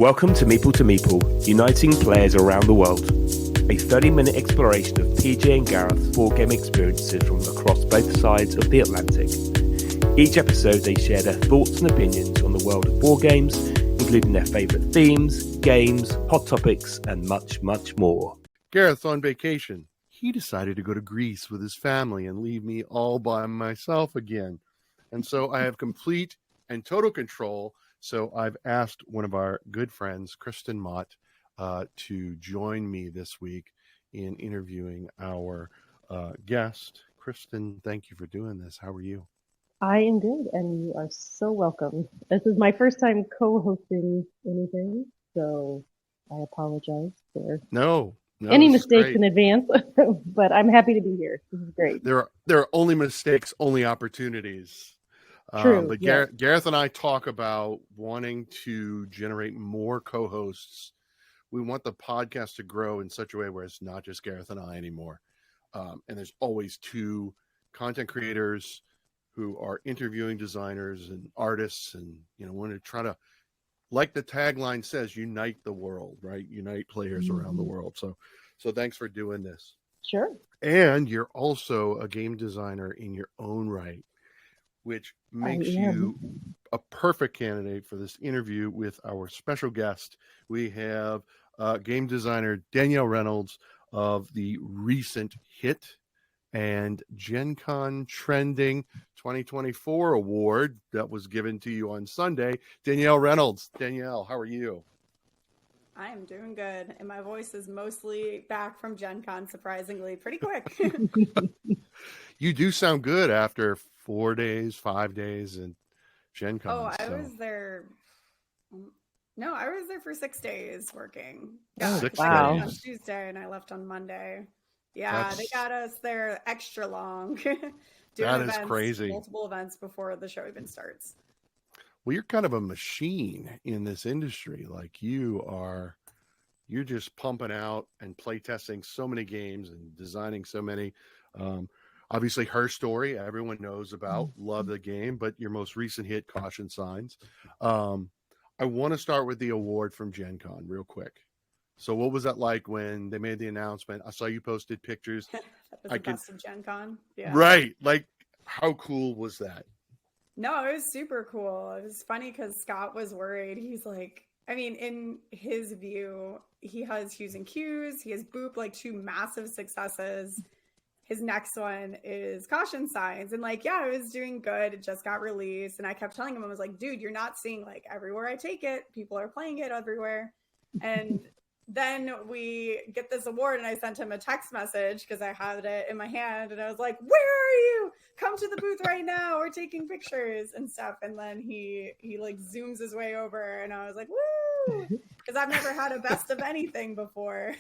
Welcome to Meeple, uniting players around the world. A 30-minute exploration of PJ and Gareth's board game experiences from across both sides of the Atlantic. Each episode they share their thoughts and opinions on the world of board games, including their favourite themes, games, hot topics, and much, much more. Gareth's on vacation. He decided to go to Greece with his family and leave me all by myself again. And so I have complete and total control. So I've asked one of our good friends, Kristen Matt, to join me this week in interviewing our guest. Kristen, thank you for doing this. How are you? I am good, and you are so welcome. This is my first time co-hosting anything, so I apologize for any mistakes in advance, but I'm happy to be here. This is great. There are only mistakes, only opportunities. True. But yes. Gareth and I talk about wanting to generate more co-hosts. We want the podcast to grow in such a way where it's not just Gareth and I anymore. And there's always two content creators who are interviewing designers and artists, and want to try to, like the tagline says, unite the world, right? Unite players around the world. So thanks for doing this. Sure. And you're also a game designer in your own right, which makes you a perfect candidate for this interview with our special guest. We have game designer Danielle Reynolds of the recent hit and Gen Con Trending 2024 award that was given to you on Sunday. Danielle Reynolds. Danielle, how are you? I am doing good, and my voice is mostly back from Gen Con, surprisingly, pretty quick. You do sound good after 5 days in Gen Con. Oh, I was there. No, I was there for 6 days working. Yeah, 6 wow. days. On Tuesday, and I left on Monday. Yeah, they got us there extra long. That is crazy. Multiple events before the show even starts. Well, you're kind of a machine in this industry. Like you're just pumping out and play testing so many games and designing so many. Obviously, Her Story, everyone knows about. Love the game, but your most recent hit, Caution Signs. I want to start with the award from Gen Con real quick. So what was that like when they made the announcement? I saw you posted pictures. That was the best of Gen Con. Yeah. Right. Like, how cool was that? No, it was super cool. It was funny because Scott was worried. He's like, I mean, in his view, he has Hughes and Q's. He has Boop, like 2 massive successes. His next one is Caution Signs. And like, yeah, it was doing good. It just got released. And I kept telling him, I was like, dude, you're not seeing like everywhere I take it. People are playing it everywhere. And then we get this award, and I sent him a text message because I had it in my hand, and I was like, where are you? Come to the booth right now. We're taking pictures and stuff. And then he like zooms his way over, and I was like, woo, because I've never had a best of anything before.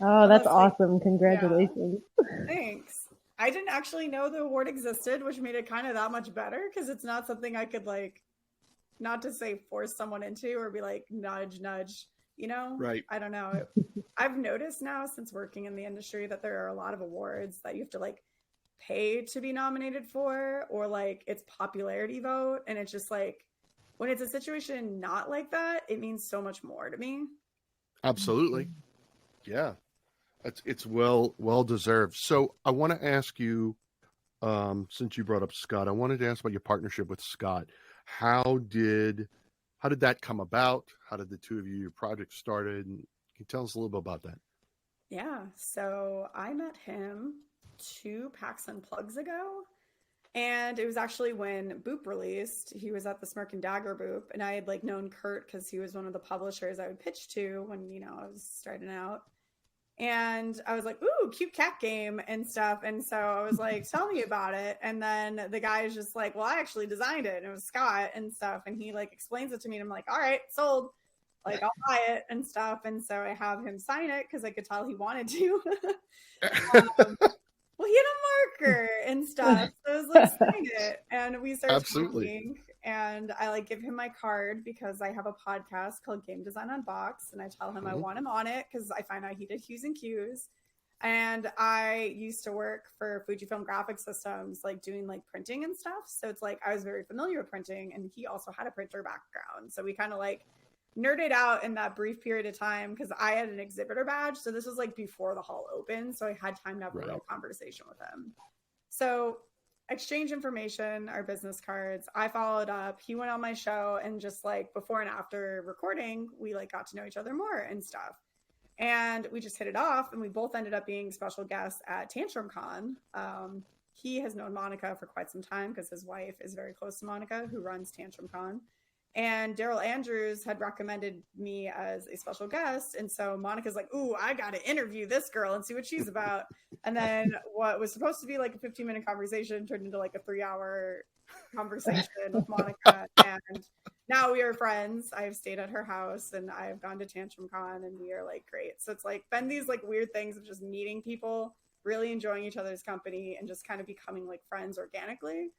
Oh, that's awesome. Congratulations. Yeah. Thanks. I didn't actually know the award existed, which made it kind of that much better because it's not something I could like, not to say force someone into or be like nudge, right. I don't know. I've noticed now since working in the industry that there are a lot of awards that you have to like pay to be nominated for, or like it's popularity vote. And it's just like, when it's a situation not like that, it means so much more to me. Absolutely. Yeah. It's well deserved. So I want to ask you, since you brought up Scott, I wanted to ask about your partnership with Scott. How did that come about? How did the two of you, your project started? And can you tell us a little bit about that? Yeah. So I met him 2 PAX Unplugs ago. And it was actually when Boop released. He was at the Smirk and Dagger Boop. And I had like known Kurt because he was one of the publishers I would pitch to when, I was starting out. And I was like, ooh, cute cat game and stuff. And so I was like, tell me about it. And then the guy is just like, well, I actually designed it. And it was Scott and stuff. And he like explains it to me. And I'm like, all right, sold. Like, I'll buy it and stuff. And so I have him sign it because I could tell he wanted to. Well, he had a marker and stuff. So I was like, sign it. And we started talking. And I like give him my card because I have a podcast called Game Design Unboxed. And I tell him I want him on it because I find out he did Hughes and Q's. And I used to work for Fujifilm Graphic Systems, like doing like printing and stuff. So it's like I was very familiar with printing, and he also had a printer background. So we kind of like nerded out in that brief period of time because I had an exhibitor badge. So this was like before the hall opened. So I had time to have a real conversation with him. So exchange information, our business cards. I followed up. He went on my show, and just like before and after recording, we like got to know each other more and stuff. And we just hit it off, and we both ended up being special guests at Tantrum Con. He has known Monica for quite some time because his wife is very close to Monica, who runs Tantrum Con. And Daryl Andrews had recommended me as a special guest. And so Monica's like, ooh, I got to interview this girl and see what she's about. And then what was supposed to be like a 15-minute conversation turned into like a 3-hour conversation with Monica. And now we are friends. I've stayed at her house, and I've gone to Tantrum Con, and we are like great. So it's like been these like weird things of just meeting people, really enjoying each other's company, and just kind of becoming like friends organically.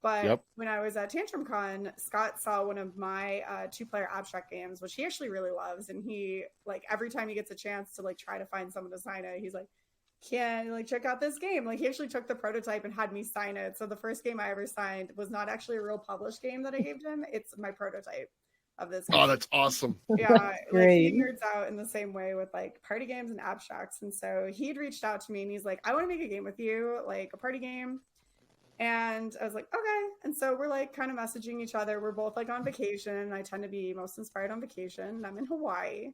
But when I was at Tantrum Con, Scott saw one of my 2-player abstract games, which he actually really loves. And he, like, every time he gets a chance to, like, try to find someone to sign it, he's like, can you, like, check out this game? Like, he actually took the prototype and had me sign it. So the first game I ever signed was not actually a real published game that I gave him. It's my prototype of this game. Oh, that's awesome. Yeah, like, he nerds out in the same way with, like, party games and abstracts. And so he'd reached out to me, and he's like, I want to make a game with you, like, a party game. And I was like, okay. And so we're like kind of messaging each other. We're both like on vacation. I tend to be most inspired on vacation. I'm in Hawaii.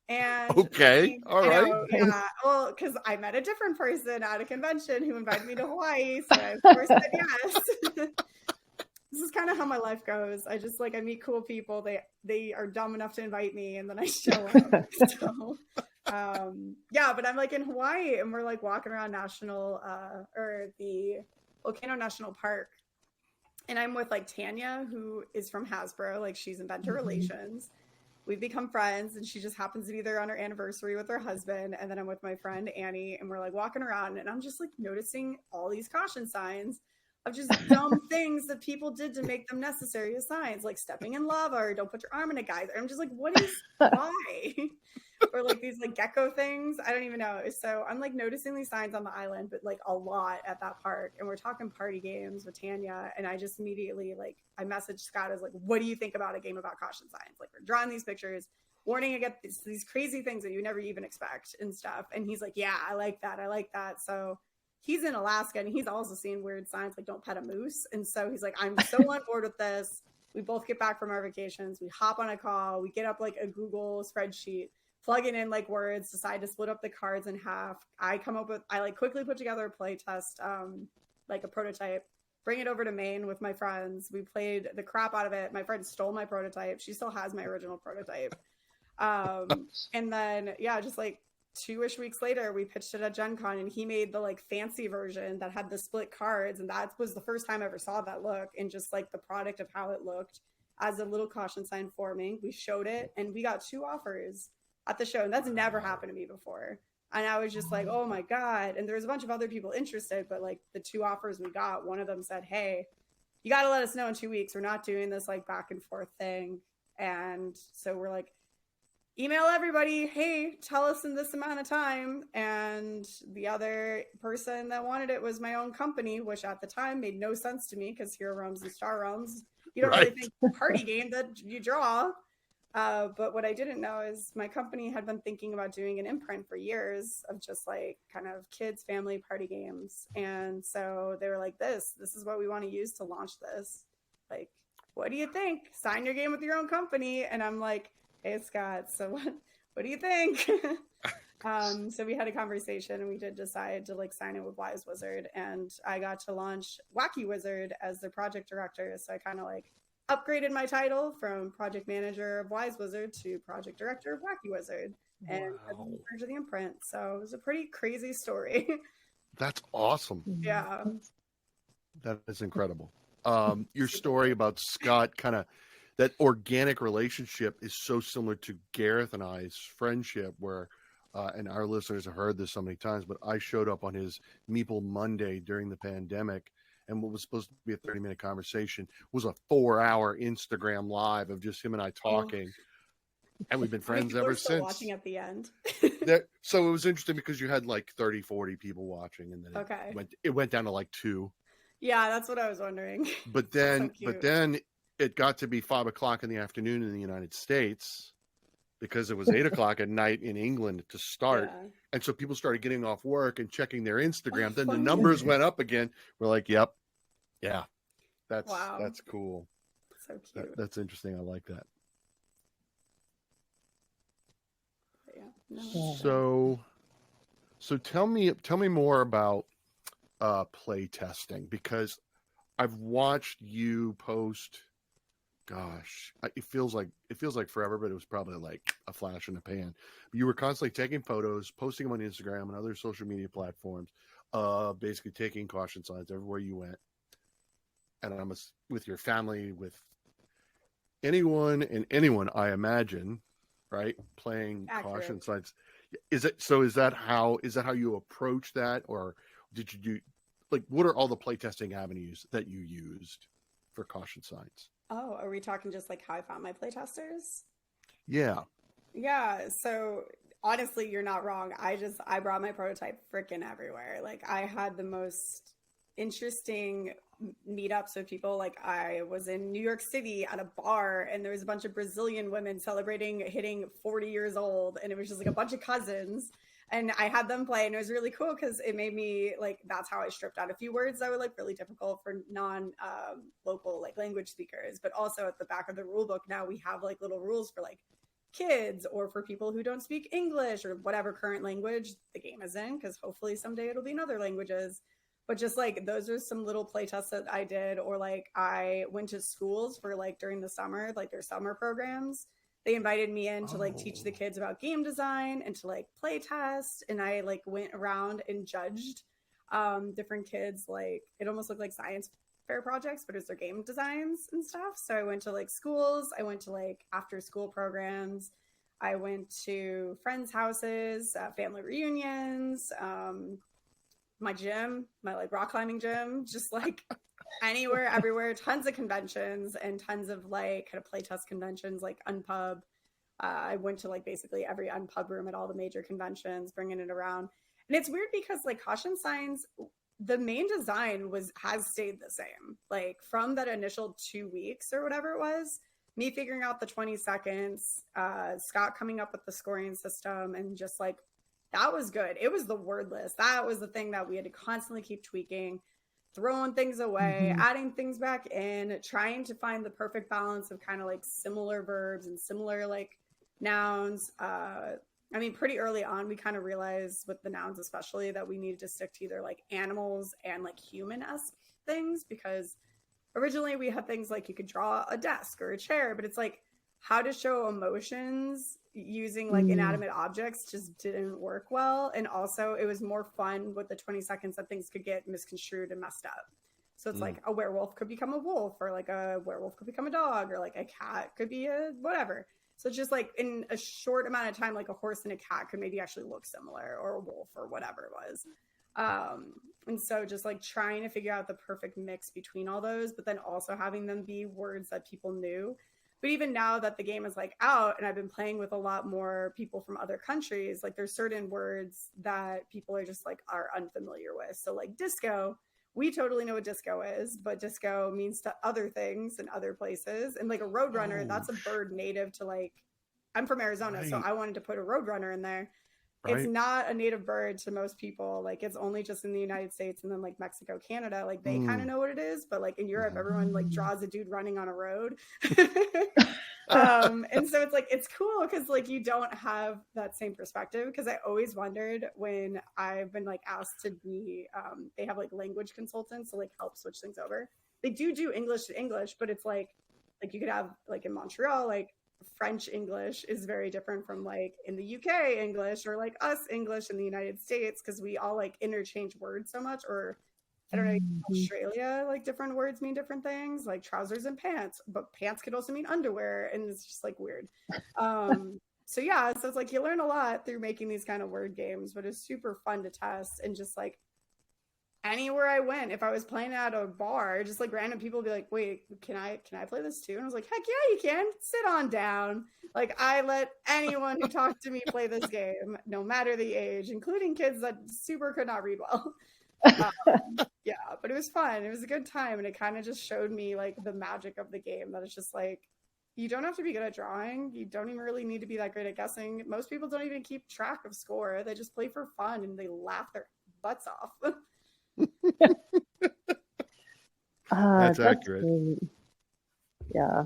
And all right. Yeah. Well, because I met a different person at a convention who invited me to Hawaii. So I of course said yes. This is kind of how my life goes. I just like, I meet cool people. They are dumb enough to invite me, and then I show up. So yeah, but I'm like in Hawaii, and we're like walking around the Volcano National Park, and I'm with like Tanya, who is from Hasbro. Like, she's inventor relations. We've become friends, and she just happens to be there on her anniversary with her husband. And then I'm with my friend Annie, and we're like walking around, and I'm just like noticing all these caution signs of just dumb things that people did to make them necessary as signs, like stepping in lava or don't put your arm in a geyser. I'm just like, why? Or like these like gecko things. I don't even know. So I'm like noticing these signs on the island, but like a lot at that park. And we're talking party games with Tanya. And I just immediately like, I messaged Scott as like, what do you think about a game about caution signs? Like, we're drawing these pictures, warning against these crazy things that you never even expect and stuff. And he's like, yeah, I like that. So he's in Alaska, and he's also seeing weird signs like don't pet a moose. And so he's like, I'm so on board with this. We both get back from our vacations. We hop on a call. We get up like a Google spreadsheet, plugging in like words, decide to split up the cards in half. I like quickly put together a play test, like a prototype, bring it over to Maine with my friends. We played the crap out of it. My friend stole my prototype. She still has my original prototype. And then, yeah, just like 2-ish weeks later, we pitched it at Gen Con, and he made the like fancy version that had the split cards. And that was the first time I ever saw that look, and just like the product of how it looked as a little caution sign forming. We showed it, and we got 2 offers at the show. And that's never happened to me before. And I was just like, oh my God. And there's a bunch of other people interested, but like the 2 offers we got, one of them said, hey, you got to let us know in 2 weeks. We're not doing this like back and forth thing. And so we're like, email everybody, hey, tell us in this amount of time. And the other person that wanted it was my own company, which at the time made no sense to me, because Hero Realms and Star Realms, you don't really think party game that you draw. But what I didn't know is my company had been thinking about doing an imprint for years of just like kind of kids, family party games. And so they were like, this is what we want to use to launch this. Like, what do you think? Sign your game with your own company. And I'm like, hey, Scott, so what do you think? So we had a conversation, and we did decide to like sign it with Wise Wizard, and I got to launch Wacky Wizard as the project director. So I kind of like upgraded my title from project manager of Wise Wizard to project director of Wacky Wizard, and was in charge of the imprint. So it was a pretty crazy story. That's awesome. Yeah. That is incredible. Your story about Scott, kind of that organic relationship, is so similar to Gareth and I's friendship, where, and our listeners have heard this so many times, but I showed up on his Meeple Monday during the pandemic, and what was supposed to be a 30-minute conversation was a 4-hour Instagram live of just him and I talking. And we've been friends ever since. Watching at the end. So it was interesting because you had like 30, 40 people watching, and then it went down to like 2. Yeah, that's what I was wondering. But then it got to be 5 o'clock in the afternoon in the United States because it was 8 o'clock at night in England to start. Yeah. And so people started getting off work and checking their Instagram. Then the numbers went up again. We're like, yep. Yeah. That's cool. So cute. That's interesting. I like that. Yeah. No. So tell me more about play testing, because I've watched you post. Gosh, it feels like forever, but it was probably like a flash in the pan. You were constantly taking photos, posting them on Instagram and other social media platforms, basically taking caution signs everywhere you went. And with your family, with anyone, I imagine, right? Playing accurate. Caution signs. Is that how you approach that, or did you do, like, what are all the playtesting avenues that you used for caution signs? Oh, are we talking just like how I found my playtesters? Yeah. Yeah. So honestly, you're not wrong. I brought my prototype freaking everywhere. Like, I had the most interesting meetups with people. Like, I was in New York City at a bar, and there was a bunch of Brazilian women celebrating hitting 40 years old, and it was just like a bunch of cousins, and I had them play, and it was really cool because it made me, like, that's how I stripped out a few words that were like really difficult for non-local like language speakers. But also at the back of the rule book now we have like little rules for like kids or for people who don't speak English or whatever current language the game is in, because hopefully someday it'll be in other languages. But just like those are some little play tests that I did. Or like I went to schools for like during the summer, like their summer programs. They invited me in to like teach the kids about game design and to like play test. And I like went around and judged different kids. Like it almost looked like science fair projects, but it's their game designs and stuff. So I went to like schools. I went to like after school programs. I went to friends' houses, family reunions, my gym, my like rock climbing gym, just like anywhere, everywhere, tons of conventions and tons of like kind of playtest conventions, like Unpub. I went to like basically every Unpub room at all the major conventions, bringing it around. And it's weird because like caution signs, the main design has stayed the same. Like from that initial 2 weeks or whatever it was, me figuring out the 20 seconds, Scott coming up with the scoring system, and just like, that was good. It was the word list. That was the thing that we had to constantly keep tweaking, throwing things away, adding things back in, trying to find the perfect balance of kind of like similar verbs and similar like nouns. I mean, pretty early on, we kind of realized with the nouns, especially, that we needed to stick to either like animals and like human-esque things, because originally we had things like you could draw a desk or a chair, but it's like how to show emotions using like inanimate objects just didn't work well. And also it was more fun with the 20 seconds that things could get misconstrued and messed up. So it's like a werewolf could become a wolf, or like a werewolf could become a dog, or like a cat could be a whatever. So it's just like in a short amount of time, like a horse and a cat could maybe actually look similar, or a wolf or whatever it was. And so just like trying to figure out the perfect mix between all those, but then also having them be words that people knew. But even now that the game is like out and I've been playing with a lot more people from other countries, like there's certain words that people are just like are unfamiliar with. So like disco, we totally know what disco is, but disco means to other things in other places. And like a roadrunner, that's a bird native to like, I'm from Arizona, so I wanted to put a roadrunner in there. Right. It's not a native bird to most people. Like it's only just in the United States and then like Mexico, Canada, like they kind of know what it is. But like in Europe, everyone like draws a dude running on a road. And so it's like, it's cool because like you don't have that same perspective. Because I always wondered when I've been like asked to be, they have like language consultants to like help switch things over. They do English to English, but it's like you could have like in Montreal, like French English is very different from like in the UK English, or like us English in the United States, because we all like interchange words so much. Or I don't know, Australia, like different words mean different things, like trousers and pants, but pants could also mean underwear, and it's just like weird. So yeah, so it's like you learn a lot through making these kind of word games, but it's super fun to test. And just like anywhere I went, if I was playing at a bar, just like random people would be like, wait, can I play this too? And I was like, heck yeah, you can. Sit on down. Like I let anyone who talked to me play this game, no matter the age, including kids that super could not read well. Yeah, but it was fun. It was a good time, and it kind of just showed me like the magic of the game. That it's just like you don't have to be good at drawing. You don't even really need to be that great at guessing. Most people don't even keep track of score. They just play for fun and they laugh their butts off. That's accurate. Great. Yeah,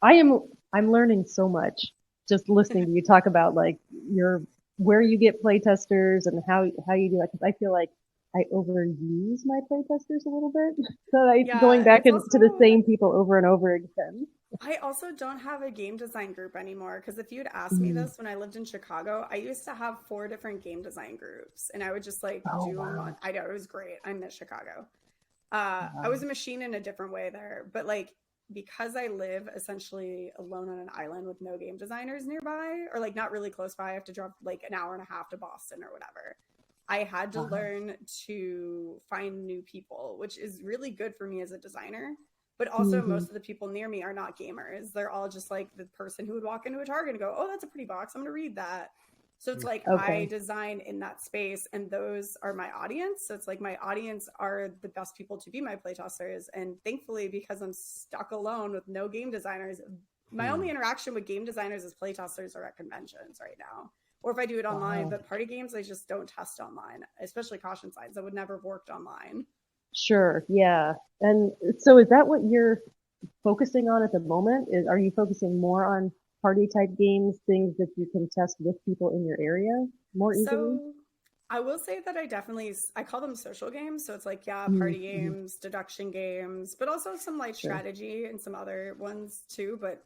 I'm learning so much just listening to you talk about like where you get playtesters and how you do that, because I feel like I overuse my playtesters a little bit. So going back into the same people over and over again. I also don't have a game design group anymore, because if you'd asked me this when I lived in Chicago, I used to have 4 different game design groups, and I would just like do them on. I know, it was great. I miss Chicago. I was a machine in a different way there, but like because I live essentially alone on an island with no game designers nearby, or like not really close by, I have to drive like an hour and a half to Boston or whatever. I had to learn to find new people, which is really good for me as a designer. But also most of the people near me are not gamers. They're all just like the person who would walk into a Target and go, oh, that's a pretty box, I'm going to read that. So it's like I design in that space, and those are my audience. So it's like my audience are the best people to be my playtesters. And thankfully, because I'm stuck alone with no game designers, my only interaction with game designers as playtesters are at conventions right now. Or if I do it online, but party games, I just don't test online, especially caution signs. That would never have worked online. Sure. Yeah. And so is that what you're focusing on at the moment? Are you focusing more on party type games, things that you can test with people in your area more easily? So I will say that I call them social games. So it's like, party games, deduction games, but also some light strategy and some other ones too. But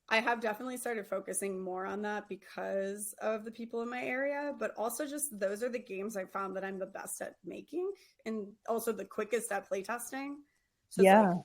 I have definitely started focusing more on that because of the people in my area, but also just those are the games I found that I'm the best at making, and also the quickest at playtesting. So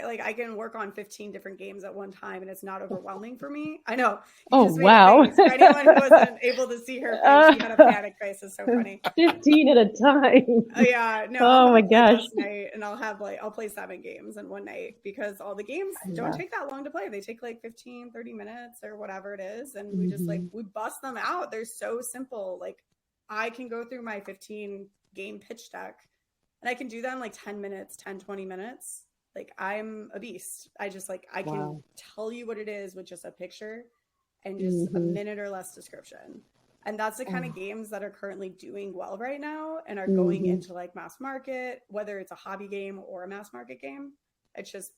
like I can work on 15 different games at one time, and it's not overwhelming for me. I know. Wow. For anyone who wasn't able to see her face, she had a panic face. It's so funny. 15 at a time. Yeah. No. Oh my gosh. Night, and I'll play 7 games in one night, because all the games don't take that long to play. They take like 15, 30 minutes or whatever it is. And we just we bust them out. They're so simple. Like I can go through my 15 game pitch deck, and I can do that in like 10 minutes, 10, 20 minutes. Like I'm a beast. I just I can tell you what it is with just a picture and just a minute or less description. And that's the kind of games that are currently doing well right now and are going into like mass market, whether it's a hobby game or a mass market game. It's just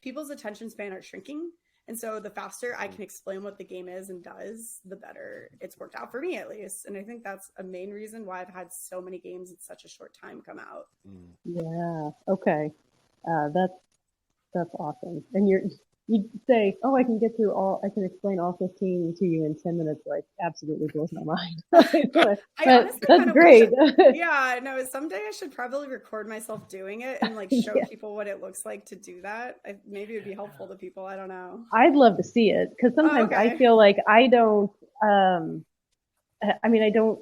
people's attention span are shrinking. And so the faster I can explain what the game is and does, the better it's worked out for me, at least. And I think that's a main reason why I've had so many games in such a short time come out. Yeah. Okay. That's awesome. And you say, oh, I can explain all 15 to you in 10 minutes. Like, absolutely blows my mind. That's great. No, someday I should probably record myself doing it and like show people what it looks like to do that. Maybe it'd be helpful to people. I don't know. I'd love to see it, because sometimes I feel like I don't, I don't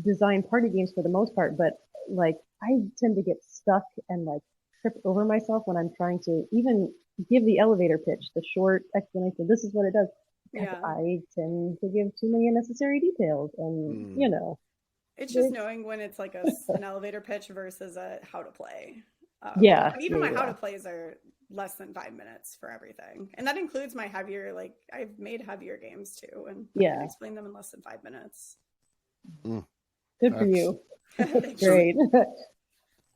design party games for the most part, but like I tend to get stuck and like trip over myself when I'm trying to even give the elevator pitch, the short explanation. This is what it does. I tend to give too many unnecessary details, and it's just knowing when it's like an elevator pitch versus a how to play. Even my how to plays are less than 5 minutes for everything, and that includes my heavier. Like I've made heavier games too, and I can explain them in less than 5 minutes. Good for you. Great.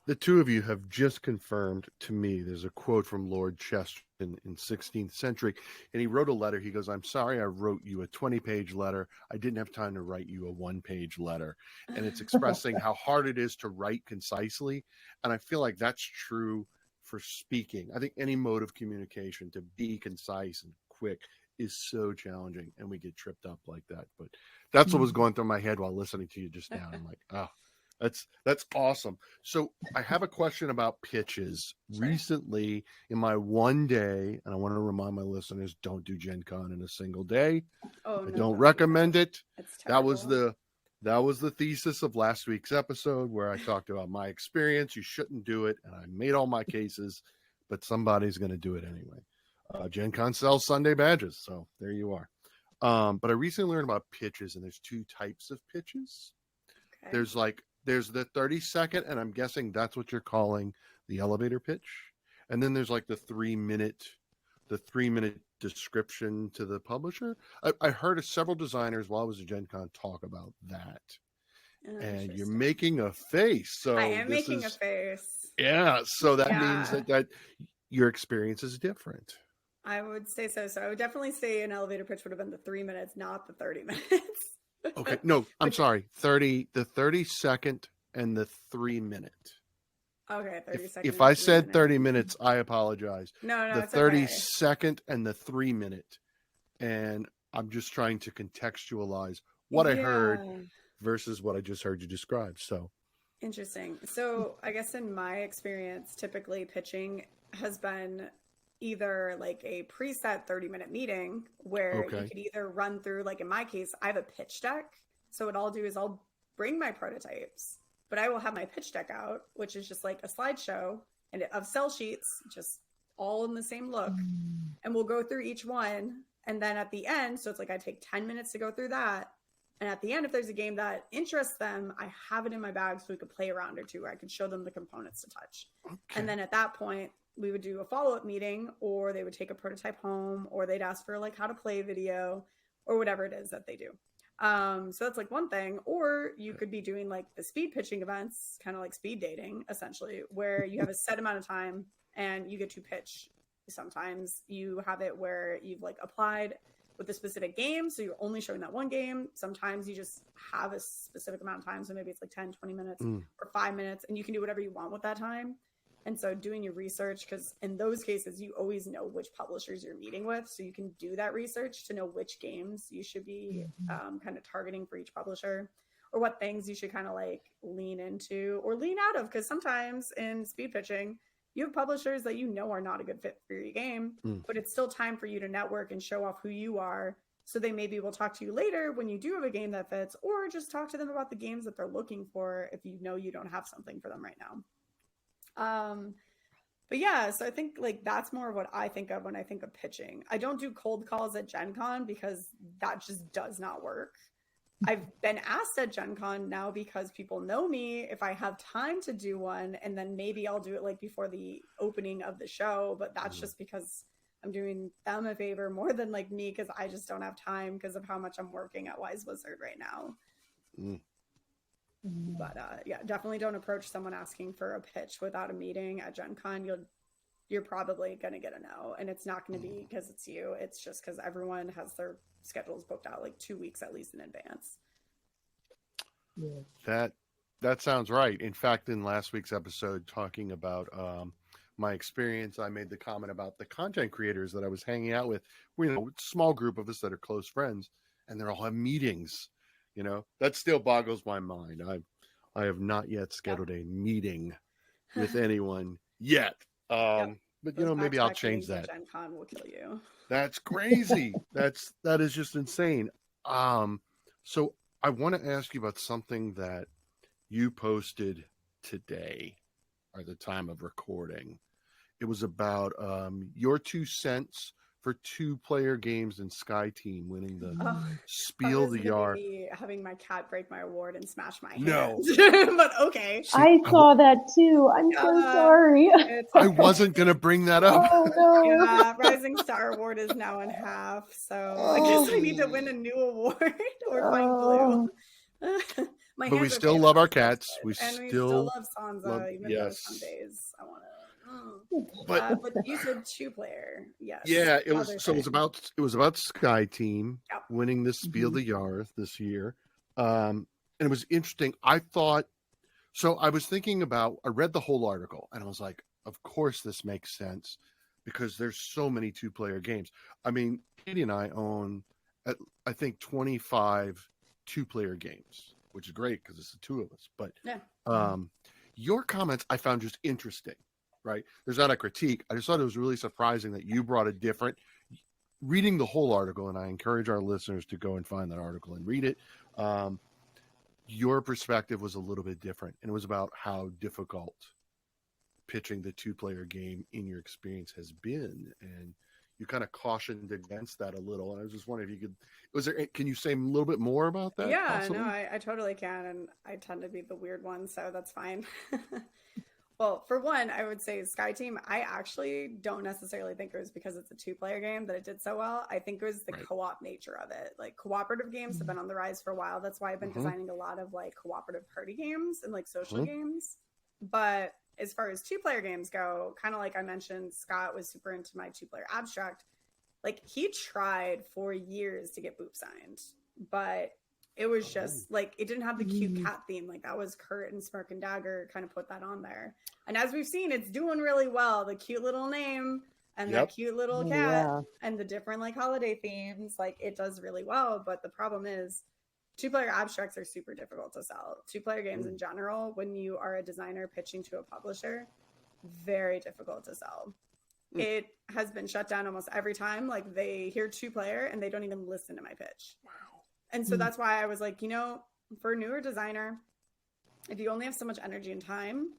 The two of you have just confirmed to me, there's a quote from Lord Chesterton in 16th century, and he wrote a letter. He goes, I'm sorry I wrote you a 20-page letter. I didn't have time to write you a 1-page letter. And it's expressing how hard it is to write concisely. And I feel like that's true for speaking. I think any mode of communication, to be concise and quick, is so challenging, and we get tripped up like that. But that's what was going through my head while listening to you just now. I'm like, oh, that's awesome. So I have a question about pitches. Sure. Recently, in my one day, and I want to remind my listeners, don't do Gen Con in a single day. I don't recommend it. That was the thesis of last week's episode, where I talked about my experience. You shouldn't do it, and I made all my cases, but somebody's going to do it anyway. Gen Con sells Sunday badges, so there you are. But I recently learned about pitches, and there's 2 types of pitches. Okay. There's like there's the 30-second, and I'm guessing that's what you're calling the elevator pitch. And then there's like the 3-minute description to the publisher. I heard several designers while I was at Gen Con talk about that. And you're making a face. So I am making a face. Yeah. So that means that your experience is different. I would say so. So I would definitely say an elevator pitch would have been the 3 minutes, not the 30 minutes. Okay. No, I'm sorry. The 30-second and the 3-minute. Okay, 30 seconds. If I said 30 minutes, I apologize. No, the it's 30-second and the 3-minute. And I'm just trying to contextualize what I heard versus what I just heard you describe. So interesting. So I guess in my experience, typically pitching has been either like a preset 30-minute meeting where you could either run through, like in my case, I have a pitch deck. So what I'll do is I'll bring my prototypes, but I will have my pitch deck out, which is just like a slideshow and of cell sheets, just all in the same look. And we'll go through each one. And then at the end, so it's like I take 10 minutes to go through that. And at the end, if there's a game that interests them, I have it in my bag so we could play a round or two where I could show them the components to touch. And then at that point, we would do a follow-up meeting, or they would take a prototype home, or they'd ask for like how to play video or whatever it is that they do. So that's like one thing. Or you could be doing like the speed pitching events, kind of like speed dating, essentially, where you have a set amount of time and you get to pitch. Sometimes you have it where you've like applied with a specific game, so you're only showing that one game. Sometimes you just have a specific amount of time, so maybe it's like 10, 20 minutes or 5 minutes, and you can do whatever you want with that time. And so doing your research, because in those cases, you always know which publishers you're meeting with, so you can do that research to know which games you should be kind of targeting for each publisher, or what things you should kind of like lean into or lean out of, because sometimes in speed pitching, you have publishers that you know are not a good fit for your game, but it's still time for you to network and show off who you are. So they maybe will talk to you later when you do have a game that fits, or just talk to them about the games that they're looking for if you know you don't have something for them right now. But yeah, so I think like that's more of what I think of when I think of pitching. I don't do cold calls at Gen Con because that just does not work. I've been asked at Gen Con now because people know me if I have time to do one, and then maybe I'll do it like before the opening of the show, but that's just because I'm doing them a favor more than like me, because I just don't have time because of how much I'm working at Wise Wizard right now. But yeah, definitely don't approach someone asking for a pitch without a meeting at Gen Con. You're probably going to get a no, and it's not going to be because it's you. It's just because everyone has their schedules booked out like 2 weeks at least in advance. That sounds right. In fact, in last week's episode talking about my experience, I made the comment about the content creators that I was hanging out with. We know a small group of us that are close friends, and they're all have meetings. You know, that still boggles my mind. I have not yet scheduled a meeting with anyone yet. But you know, maybe I'll change that. Gen Con will kill you. That's crazy. that is just insane. So I want to ask you about something that you posted today, or the time of recording. It was about your 2 cents for 2-player games in Sky Team winning the Spiel the Jahr. Having my cat break my award and smash my hand. No. But okay. See, I saw that too. I'm so sorry. I wasn't going to bring that up. Oh, no. Yeah, Rising Star Award is now in half. So I guess I need to win a new award or find blue. But we still love our cats. We still love Sansa, even though some days I want to. But you said 2-player, yes. Yeah, it was about Sky Team winning the Spiel the Jahr this year, and it was interesting. I was thinking about. I read the whole article, and I was like, of course this makes sense because there's so many 2-player games. I mean, Katie and I own, I think, 25 2-player games, which is great because it's the 2 of us. But your comments I found just interesting. Right. There's not a critique. I just thought it was really surprising that you brought a different reading the whole article. And I encourage our listeners to go and find that article and read it. Your perspective was a little bit different, and it was about how difficult pitching the 2-player game in your experience has been. And, you kind of cautioned against that a little. And I was just wondering if you could, can you say a little bit more about that? Yeah, possibly? no, I totally can. And I tend to be the weird one, so that's fine. Well, for one, I would say Sky Team, I actually don't necessarily think it was because it's a 2-player game that it did so well. I think it was the co-op nature of it. Like cooperative games have been on the rise for a while. That's why I've been designing a lot of like cooperative party games and like social games. But as far as 2-player games go, kind of like I mentioned, Scott was super into my 2-player abstract. Like he tried for years to get Boop signed, but it was just like, it didn't have the cute cat theme. Like that was Kurt and Smirk and Dagger kind of put that on there. And as we've seen, it's doing really well. The cute little name and that cute little cat and the different like holiday themes, like it does really well. But the problem is 2-player abstracts are super difficult to sell. 2-player games in general, when you are a designer pitching to a publisher, very difficult to sell. It has been shut down almost every time. Like they hear 2-player and they don't even listen to my pitch. Wow. And so that's why I was like, for a newer designer, if you only have so much energy and time,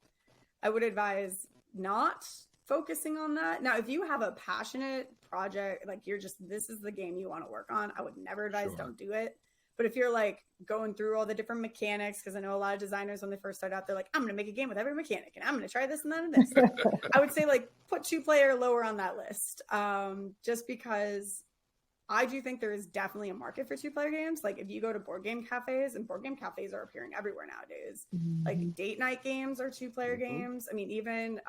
I would advise not focusing on that. Now, if you have a passionate project, like this is the game you want to work on, I would never advise don't do it. But if you're like going through all the different mechanics, because I know a lot of designers when they first start out, they're like, I'm going to make a game with every mechanic and I'm going to try this and that and this. I would say like put 2-player lower on that list, just because I do think there is definitely a market for 2-player games. Like if you go to board game cafes, and board game cafes are appearing everywhere nowadays. Like date night games are 2-player games. I mean, even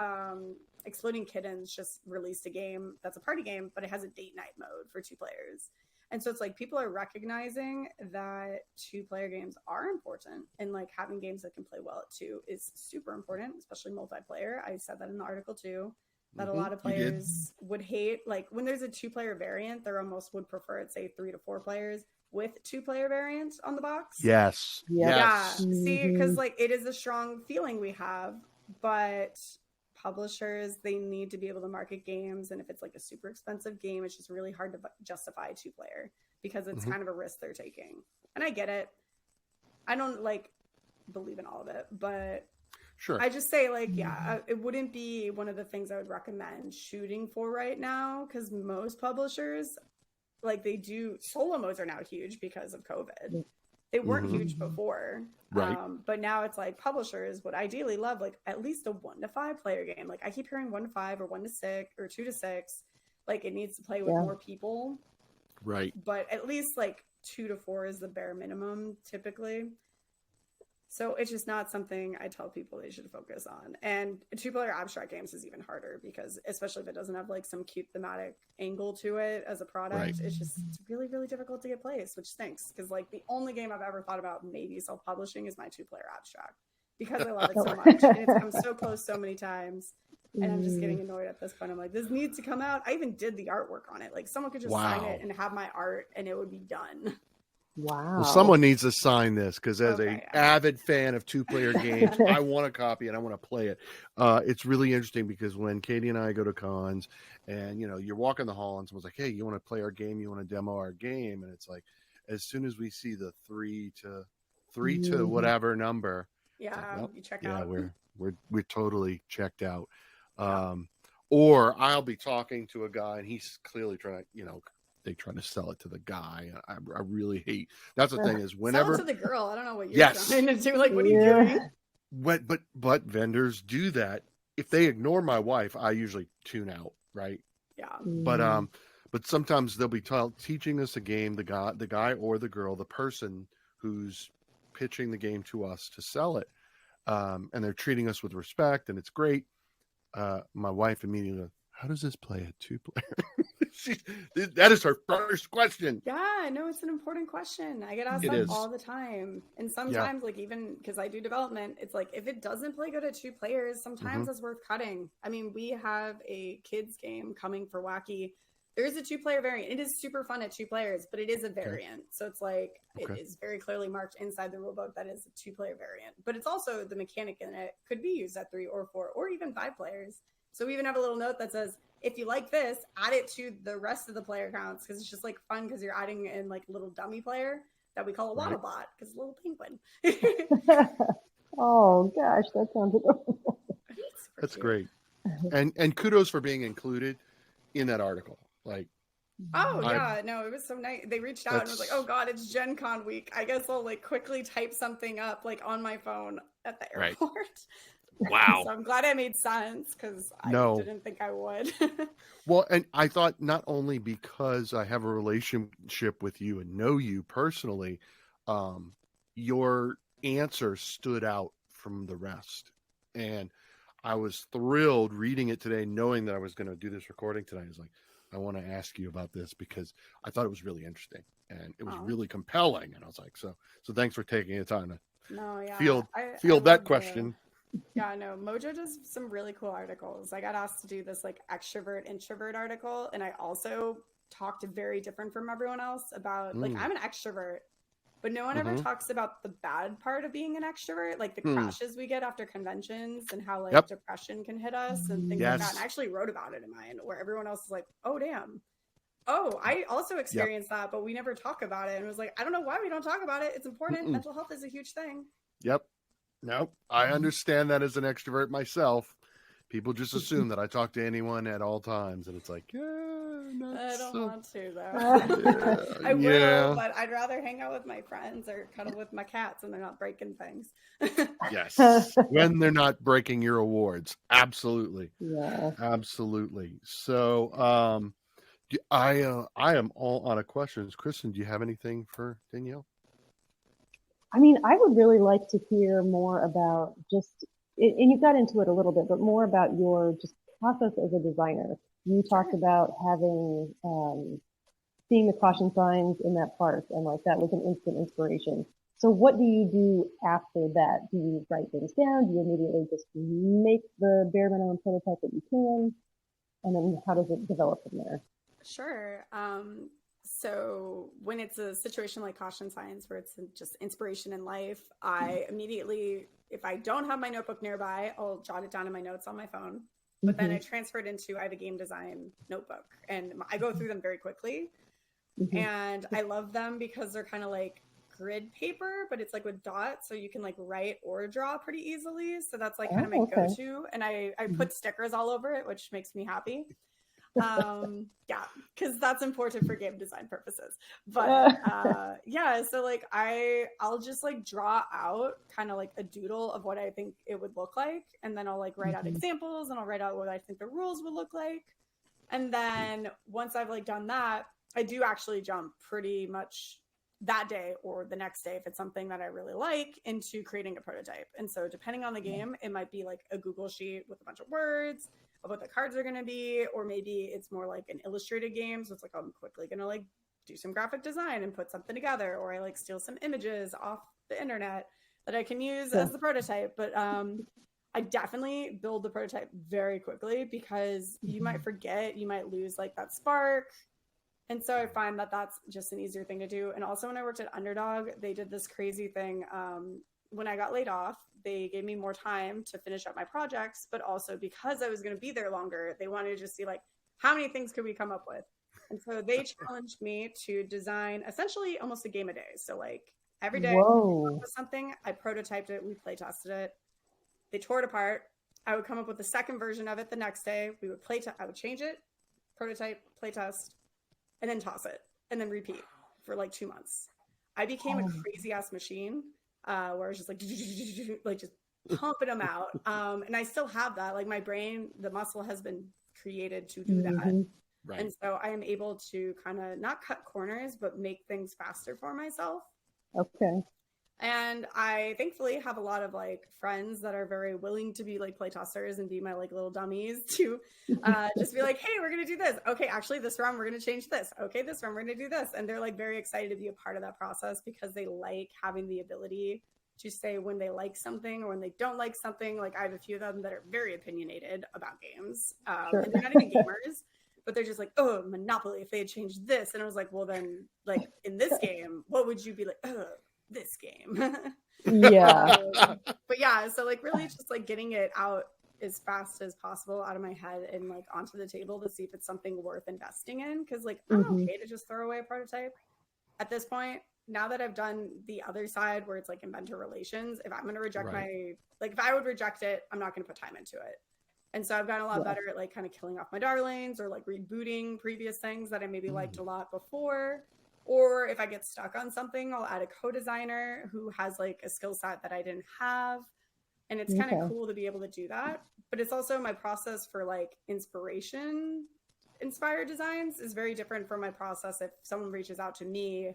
Exploding Kittens just released a game that's a party game, but it has a date night mode for 2 players. And so it's like people are recognizing that 2-player games are important, and like having games that can play well at 2 is super important, especially multiplayer. I said that in the article too. That a lot of players would hate, like when there's a 2-player variant, they almost would prefer it, say 3 to 4 players with 2-player variants on the box. Yes. Yeah. See, because like it is a strong feeling we have, but publishers, they need to be able to market games. And if it's like a super expensive game, it's just really hard to justify 2-player because it's kind of a risk they're taking. And I get it. I don't like believe in all of it, but sure. I just say like, it wouldn't be one of the things I would recommend shooting for right now, because most publishers, like they do, solo modes are now huge because of COVID. They weren't huge before. Right. But now it's like publishers would ideally love like at least a 1 to 5 player game. Like I keep hearing 1 to 5 or 1 to 6 or 2 to 6. Like it needs to play with more people. Right. But at least like 2 to 4 is the bare minimum typically. So it's just not something I tell people they should focus on. And 2-player abstract games is even harder because, especially if it doesn't have like some cute thematic angle to it as a product, it's really, really difficult to get placed, which stinks. Because like the only game I've ever thought about maybe self-publishing is my 2-player abstract, because I love it so much. And it's come so close so many times. And I'm just getting annoyed at this point. I'm like, this needs to come out. I even did the artwork on it. Like someone could just sign it and have my art and it would be done. Wow. Well, someone needs to sign this, because as an avid fan of 2-player games, I want a copy and I want to play it. It's really interesting because when Katie and I go to cons and, you're walking the hall and someone's like, hey, you want to play our game? You want to demo our game? And it's like, as soon as we see the 3 to whatever number, you check out. Yeah, we're totally checked out. Or I'll be talking to a guy and he's clearly trying to, they try to sell it to the guy. I really hate. That's the thing is whenever sell it to the girl. I don't know what you're trying to do. Like, what are you doing? But vendors do that. If they ignore my wife, I usually tune out. Right. Yeah. But sometimes they'll be teaching us a game. The guy or the girl, the person who's pitching the game to us to sell it, and they're treating us with respect, and it's great. My wife immediately goes, how does this play at 2-player? That is her first question. Yeah, no, it's an important question. I get asked that all the time. And sometimes, like, even because I do development, it's like, if it doesn't play good at 2 players, sometimes it's worth cutting. I mean, we have a kids game coming for Wacky. There is a 2-player variant. It is super fun at 2 players, but it is a variant. So it's like, it is very clearly marked inside the rulebook that is a 2-player variant. But it's also the mechanic in it could be used at 3 or 4 or even 5 players. So we even have a little note that says, if you like this, add it to the rest of the player counts, because it's just like fun because you're adding in like a little dummy player that we call a Waddlebot because it's a little penguin. Oh gosh, that sounds adorable. That's great. And kudos for being included in that article. Like, oh yeah, no, it was so nice. They reached out and was like, "Oh God, it's Gen Con week. I guess I'll like quickly type something up like on my phone at the airport." Right. Wow. So I'm glad I made sense because I didn't think I would. Well, and I thought not only because I have a relationship with you and know you personally, your answer stood out from the rest. And I was thrilled reading it today, knowing that I was going to do this recording tonight. I was like, I want to ask you about this because I thought it was really interesting and it was really compelling. And I was like, so thanks for taking the time to field that question. Yeah, no, Mojo does some really cool articles. I got asked to do this like extrovert introvert article, and I also talked very different from everyone else about like I'm an extrovert, but no one ever talks about the bad part of being an extrovert, like the crashes we get after conventions and how like depression can hit us and things like that. And I actually wrote about it in mine, where everyone else is like, "Oh damn, oh I also experienced that, but we never talk about it." And it was like, I don't know why we don't talk about it. It's important. Mental health is a huge thing. Yep. No, I understand that as an extrovert myself. People just assume that I talk to anyone at all times, and it's like, I don't want to though. I will, but I'd rather hang out with my friends or cuddle with my cats, and they're not breaking things. Yes, when they're not breaking your awards, absolutely, absolutely. So, I am all out of questions. Kristen, do you have anything for Danielle? I mean, I would really like to hear more about just, and you got into it a little bit, but more about your just process as a designer. You talked about having, seeing the caution signs in that park, and like that was an instant inspiration. So what do you do after that? Do you write things down? Do you immediately just make the bare minimum prototype that you can? And then how does it develop from there? Sure. So when it's a situation like caution signs where it's just inspiration in life, I immediately, if I don't have my notebook nearby, I'll jot it down in my notes on my phone. But then I transfer it into, I have a game design notebook, and I go through them very quickly. And I love them because they're kind of like grid paper, but it's like with dots, so you can like write or draw pretty easily. So that's like kind of my go-to. And I put stickers all over it, which makes me happy. Because that's important for game design purposes. But so like I'll just like draw out kind of like a doodle of what I think it would look like, and then I'll like write out examples, and I'll write out what I think the rules would look like. And then once I've like done that, I do actually jump pretty much that day or the next day, if it's something that I really like, into creating a prototype. And so depending on the game, it might be like a Google sheet with a bunch of words of what the cards are going to be, or maybe it's more like an illustrated game. So it's like, I'm quickly going to like do some graphic design and put something together, or I like steal some images off the internet that I can use as the prototype. But I definitely build the prototype very quickly, because you might forget, you might lose like that spark. And so I find that that's just an easier thing to do. And also when I worked at Underdog, they did this crazy thing. When I got laid off, they gave me more time to finish up my projects, but also because I was going to be there longer, they wanted to just see like, how many things could we come up with? And so they challenged me to design essentially almost a game a day. So like every day with something, I prototyped it, we play tested it, they tore it apart. I would come up with the second version of it the next day. We would I would change it, prototype, play test, and then toss it, and then repeat for like 2 months. I became a crazy ass machine. Where it's just like just pumping them out. And I still have that. Like my brain, the muscle has been created to do that. Right. And so I am able to kind of not cut corners, but make things faster for myself. Okay. And I thankfully have a lot of like friends that are very willing to be like playtesters and be my like little dummies to just be like, hey, we're going to do this. Okay, actually this round we're going to change this. Okay, this round we're going to do this. And they're like very excited to be a part of that process, because they like having the ability to say when they like something or when they don't like something. Like I have a few of them that are very opinionated about games. And they're not even gamers, but they're just like, oh, Monopoly, if they had changed this. And I was like, well then, like in this game, what would you be like, this game? But yeah, so like really just like getting it out as fast as possible out of my head and like onto the table to see if it's something worth investing in, because like I'm okay to just throw away a prototype at this point. Now that I've done the other side where it's like inventor relations, if I'm going to reject if I would reject it, I'm not going to put time into it. And so I've gotten a lot better at like kind of killing off my darlings or like rebooting previous things that I maybe liked a lot before. Or if I get stuck on something, I'll add a co-designer who has like a skill set that I didn't have. And it's kind of cool to be able to do that. But it's also my process for like inspired designs is very different from my process if someone reaches out to me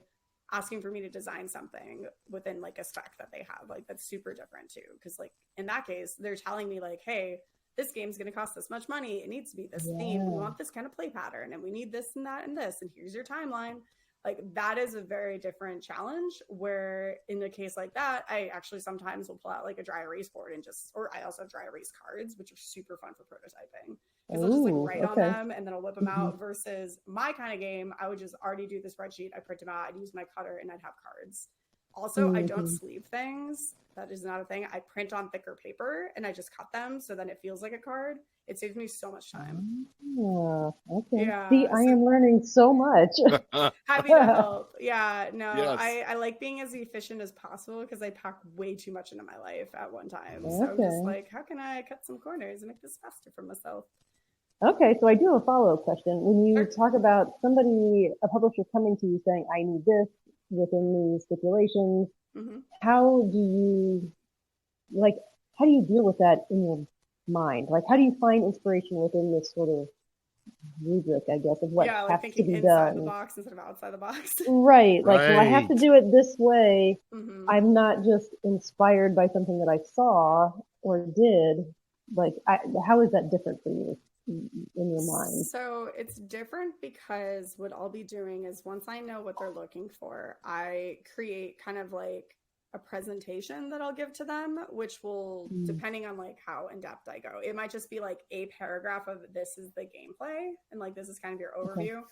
asking for me to design something within like a spec that they have. Like that's super different too. Because like in that case, they're telling me like, hey, this game's going to cost this much money. It needs to be this theme. We want this kind of play pattern and we need this and that and this. And here's your timeline. Like that is a very different challenge where in a case like that, I actually sometimes will pull out like a dry erase board and or I also have dry erase cards, which are super fun for prototyping because I'll just like write on them and then I'll whip them out versus my kind of game. I would just already do the spreadsheet. I print them out. I'd use my cutter and I'd have cards. Also, I don't sleeve things. That is not a thing. I print on thicker paper and I just cut them so then it feels like a card. It saves me so much time. Okay. Yeah, see, I am learning so much. Happy to help. Yeah, no, yes. I like being as efficient as possible because I pack way too much into my life at one time. So I'm just like, how can I cut some corners and make this faster for myself? Okay, so I do have a follow-up question. When you talk about a publisher coming to you saying, I need this within these stipulations, how do you deal with that in your mind? Like, how do you find inspiration within this sort of rubric, I guess, of what has to be inside done? The box instead of outside the box. Right. Like, well, I have to do it this way. I'm not just inspired by something that I saw or did. Like, how is that different for you in your mind? So it's different because what I'll be doing is once I know what they're looking for, I create kind of like a presentation that I'll give to them, which will, depending on like how in depth I go, it might just be like a paragraph of this is the gameplay and like this is kind of your overview.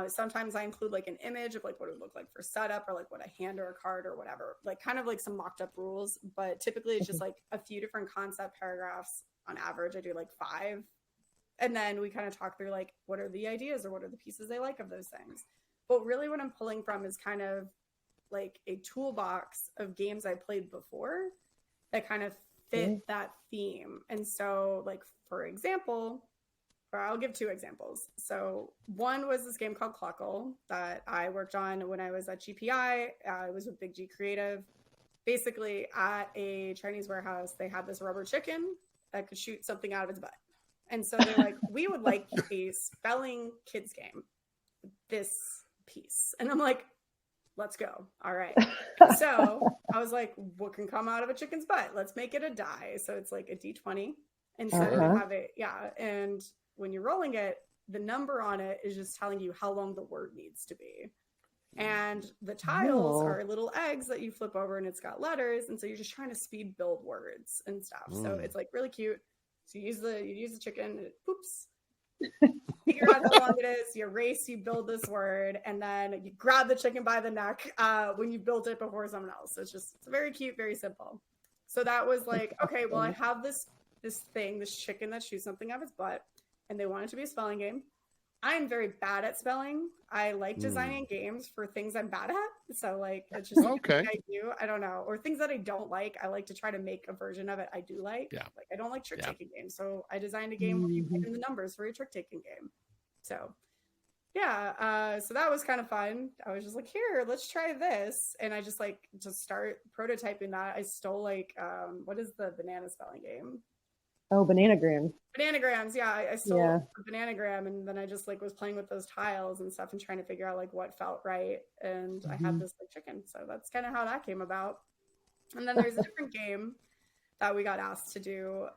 Sometimes I include like an image of like what it would look like for setup or like what a hand or a card or whatever, like kind of like some mocked up rules, but typically it's just like a few different concept paragraphs. On average, I do like 5. And then we kind of talk through like what are the ideas or what are the pieces they like of those things. But really what I'm pulling from is kind of like a toolbox of games I played before that kind of fit that theme. And so like, for example, or I'll give 2 examples. So one was this game called Cluckle that I worked on when I was at GPI. It was with Big G Creative. Basically at a Chinese warehouse, they had this rubber chicken that could shoot something out of its butt. And so they're like, we would like a spelling kids game, this piece. And I'm like, let's go. All right. So I was like, what can come out of a chicken's butt? Let's make it a die. So it's like a D20. And so you have it. Yeah. And when you're rolling it, the number on it is just telling you how long the word needs to be. And the tiles are little eggs that you flip over and it's got letters. And so you're just trying to speed build words and stuff. So it's like really cute. So you use the chicken, it poops. Figure out how long it is, you erase, you build this word, and then you grab the chicken by the neck when you built it before someone else. So it's very cute, very simple. So that was like, okay, well, I have this chicken that shoots something out of its butt, and they want it to be a spelling game. I am very bad at spelling. I like designing games for things I'm bad at. So like, it's just I do. I don't know. Or things that I don't like. I like to try to make a version of it I do like. Yeah. Like I don't like trick-taking games. So I designed a game where you put in the numbers for a trick-taking game. So yeah. So that was kind of fun. I was just like, here, let's try this. And I just start prototyping that. I stole like, what is the banana spelling game? Oh, Bananagrams. Bananagrams, yeah. I stole a Bananagram, and then I just like was playing with those tiles and stuff and trying to figure out like what felt right. And I had this like chicken, so that's kind of how that came about. And then there's a different game that we got asked to do.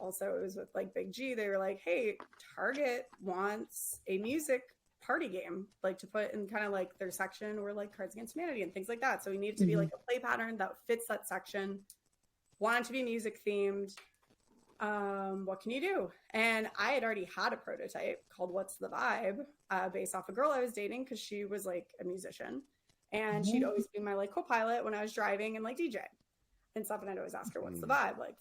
Also, it was with like Big G. They were like, "Hey, Target wants a music party game, like to put in kind of like their section where like Cards Against Humanity and things like that. So we needed to be like a play pattern that fits that section. Wanted to be music themed." What can you do? And I had already had a prototype called What's the Vibe, based off a girl I was dating because she was like a musician and she'd always be my like co-pilot when I was driving and like DJ and stuff. And I'd always ask her, what's the vibe like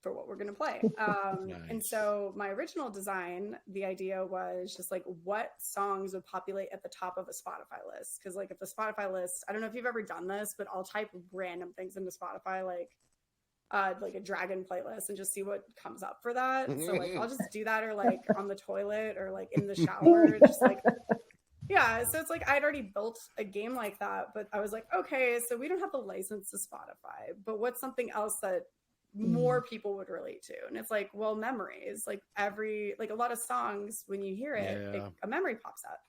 for what we're going to play? Nice. And so my original design, the idea was just like what songs would populate at the top of a Spotify list. Cause like if the Spotify list, I don't know if you've ever done this, but I'll type random things into Spotify, like like a dragon playlist and just see what comes up for that. So like I'll just do that, or like on the toilet, or like in the shower, just like, yeah. So it's like I'd already built a game like that, but I was like, okay, so we don't have the license to Spotify, but what's something else that more people would relate to? And it's like, well, memories. Like a lot of songs, when you hear it, a memory pops up.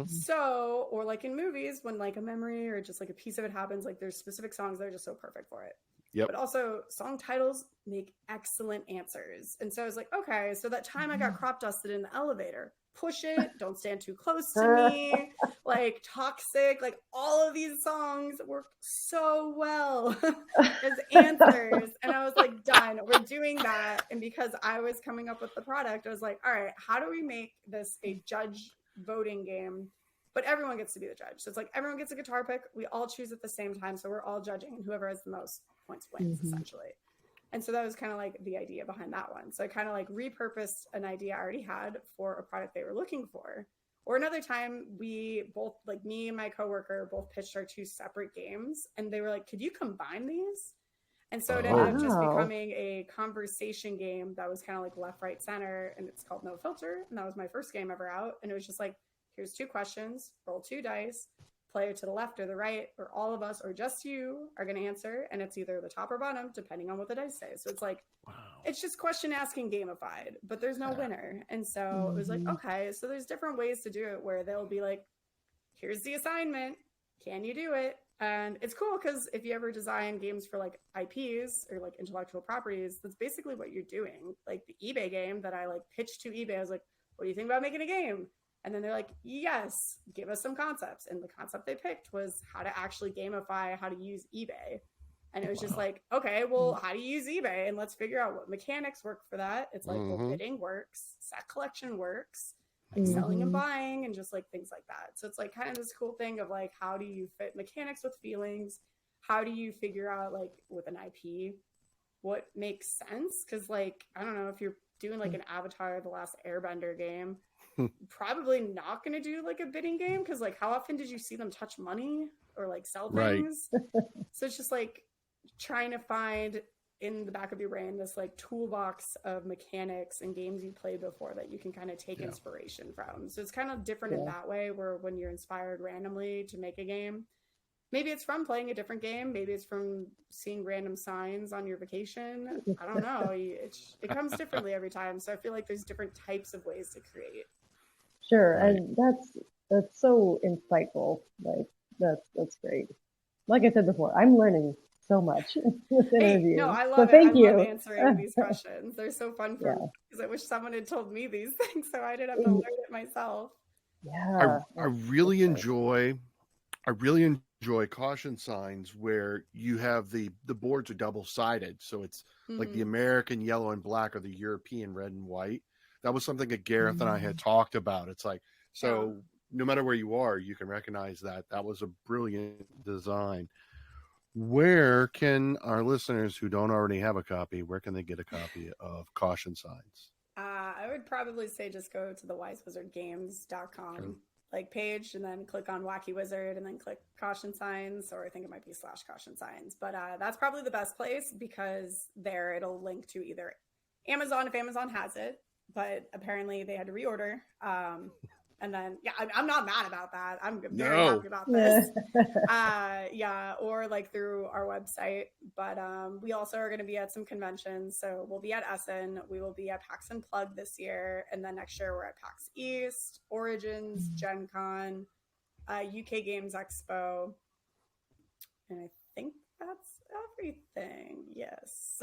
So, or like in movies, when like a memory or just like a piece of it happens, like there's specific songs that are just so perfect for it. But also song titles make excellent answers. And so I was like, okay, so that time I got crop dusted in the elevator, Push It, Don't Stand Too Close to Me, like Toxic, like all of these songs work so well as answers. And I was like, done, we're doing that. And because I was coming up with the product, I was like, all right, how do we make this a judge voting game? But everyone gets to be the judge. So it's like everyone gets a guitar pick. We all choose at the same time. So we're all judging, and whoever has the most points wins, essentially. And so that was kind of like the idea behind that one. So I kind of like repurposed an idea I already had for a product they were looking for. Or another time, we both, like me and my coworker, both pitched our 2 separate games. And they were like, could you combine these? And so it ended up just becoming a conversation game that was kind of like left, right, center. And it's called No Filter. And that was my first game ever out. And it was just like, here's 2 questions, roll 2 dice, player to the left or the right, or all of us, or just you are going to answer. And it's either the top or bottom, depending on what the dice say. So it's like, it's just question asking gamified, but there's no winner. And so it was like, okay, so there's different ways to do it where they'll be like, here's the assignment. Can you do it? And it's cool because if you ever design games for like IPs or like intellectual properties, that's basically what you're doing. Like the eBay game that I like pitched to eBay, I was like, what do you think about making a game? And then they're like, yes, give us some concepts. And the concept they picked was how to actually gamify how to use eBay. And it was just like, okay, well, how do you use eBay? And let's figure out what mechanics work for that. It's like, well, bidding works, set collection works, like selling and buying, and just like things like that. So it's like kind of this cool thing of like, how do you fit mechanics with feelings? How do you figure out like with an IP, what makes sense? Because like, I don't know, if you're doing like an Avatar The Last Airbender game, probably not going to do like a bidding game, because like how often did you see them touch money or like sell things? So it's just like trying to find in the back of your brain this like toolbox of mechanics and games you played before that you can kind of take inspiration from. So it's kind of different in that way, where when you're inspired randomly to make a game, maybe it's from playing a different game, maybe it's from seeing random signs on your vacation, I don't know, it comes differently every time. So I feel like there's different types of ways to create. Sure. And that's so insightful. Like that's great. Like I said before, I'm learning so much with interviews. No, I love so it. Thank you. Love answering these questions. They're so fun for me, because I wish someone had told me these things so I didn't have to learn it myself. Yeah. I really enjoy caution signs where you have the boards are double-sided. So it's like the American yellow and black or the European red and white. That was something that Gareth and I had talked about. It's like, so no matter where you are, you can recognize that was a brilliant design. Where can our listeners who don't already have a copy, where can they get a copy of Caution Signs? I would probably say just go to the wisewizardgames.com like page, and then click on Wacky Wizard, and then click Caution Signs, or I think it might be /Caution Signs. But that's probably the best place, because there it'll link to either Amazon if Amazon has it, but apparently they had to reorder. And then, I'm not mad about that. I'm very happy about this. Or like through our website. But we also are going to be at some conventions. So we'll be at Essen. We will be at PAX Unplugged this year. And then next year we're at PAX East, Origins, Gen Con, UK Games Expo. And I think that's everything. Yes.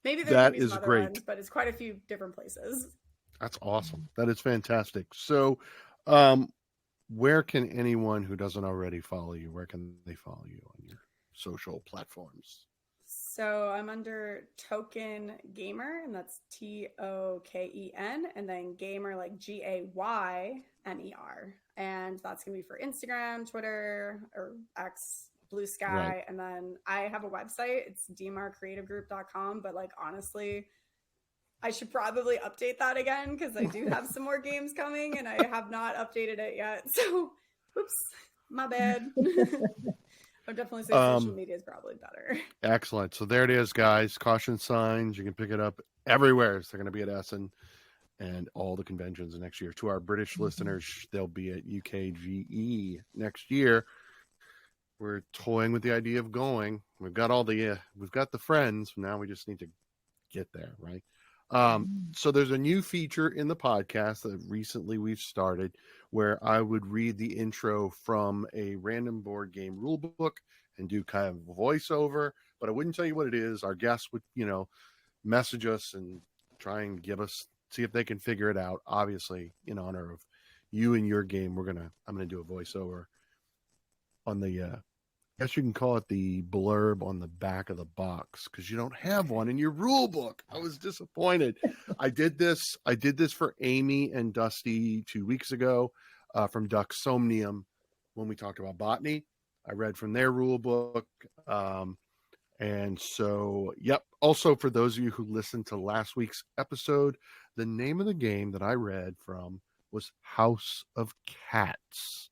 Maybe there's that is some other great ones, but it's quite a few different places. That's awesome. That is fantastic. So, where can anyone who doesn't already follow you, where can they follow you on your social platforms? So I'm under Token Gamer, and that's TOKEN, and then Gamer like GAYMER. And that's going to be for Instagram, Twitter, or X, Blue Sky. Right. And then I have a website. It's dmarcreativegroup.com. But like, honestly, I should probably update that again, because I do have some more games coming and I have not updated it yet. So, oops, my bad. I'd definitely say social media is probably better. Excellent. So there it is, guys. Caution signs. You can pick it up everywhere. So they're going to be at Essen and all the conventions next year. To our British listeners, they'll be at UKGE next year. We're toying with the idea of going. We've got we've got the friends. Now we just need to get there, right? So there's a new feature in the podcast that recently we've started where I would read the intro from a random board game rule book and do kind of a voiceover, but I wouldn't tell you what it is. Our guests would, message us and try and see if they can figure it out. Obviously, in honor of you and your game, I'm going to do a voiceover on the, I guess you can call it the blurb on the back of the box, because you don't have one in your rule book. I was disappointed. I did this for Amy and Dusty 2 weeks ago from Ducksomnium when we talked about botany. I read from their rule book. And so, yep. Also, for those of you who listened to last week's episode, the name of the game that I read from was House of Cats,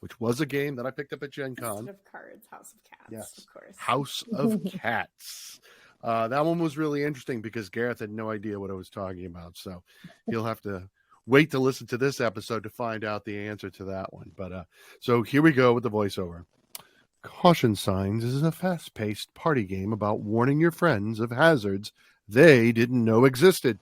which was a game that I picked up at Gen Con. Instead of cards, House of Cats, yes. Of course. House of Cats. That one was really interesting because Gareth had no idea what I was talking about. So he'll have to wait to listen to this episode to find out the answer to that one. But so here we go with the voiceover. Caution Signs is a fast-paced party game about warning your friends of hazards they didn't know existed.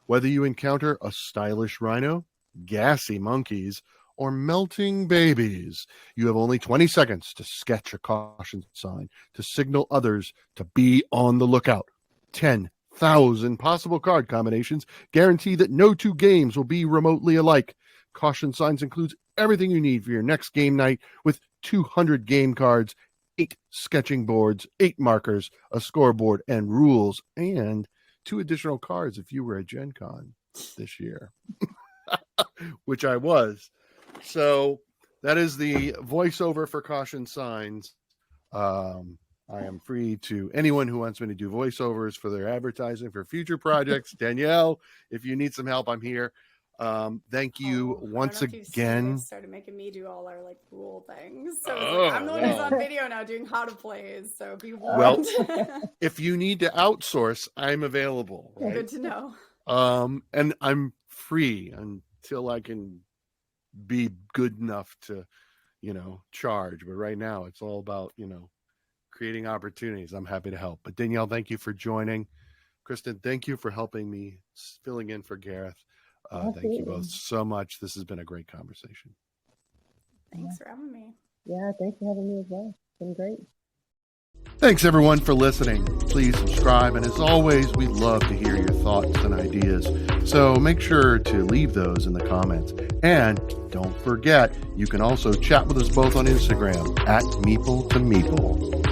Whether you encounter a stylish rhino, gassy monkeys, or melting babies, you have only 20 seconds to sketch a caution sign to signal others to be on the lookout. 10,000 possible card combinations guarantee that no two games will be remotely alike. Caution Signs includes everything you need for your next game night with 200 game cards, 8 sketching boards, 8 markers, a scoreboard, and rules, and 2 additional cards if you were at Gen Con this year, which I was. So that is the voiceover for Caution Signs. I am free to anyone who wants me to do voiceovers for their advertising for future projects. Danielle, if you need some help, I'm here. Thank you once again. Started making me do all our rule things. So I'm the one who's on video now doing how to plays. So be warned. Well, if you need to outsource, I'm available. Right? Good to know. And I'm free until I can be good enough to, charge. But right now it's all about, creating opportunities. I'm happy to help. But Danielle, thank you for joining. Kristen, thank you for helping me filling in for Gareth. Thank you both so much. This has been a great conversation. Thanks for having me. Yeah, thanks for having me as well. It's been great. Thanks, everyone, for listening. Please subscribe. And as always, we'd love to hear your thoughts and ideas. So make sure to leave those in the comments. And don't forget, you can also chat with us both on Instagram at Meeple to Meeple.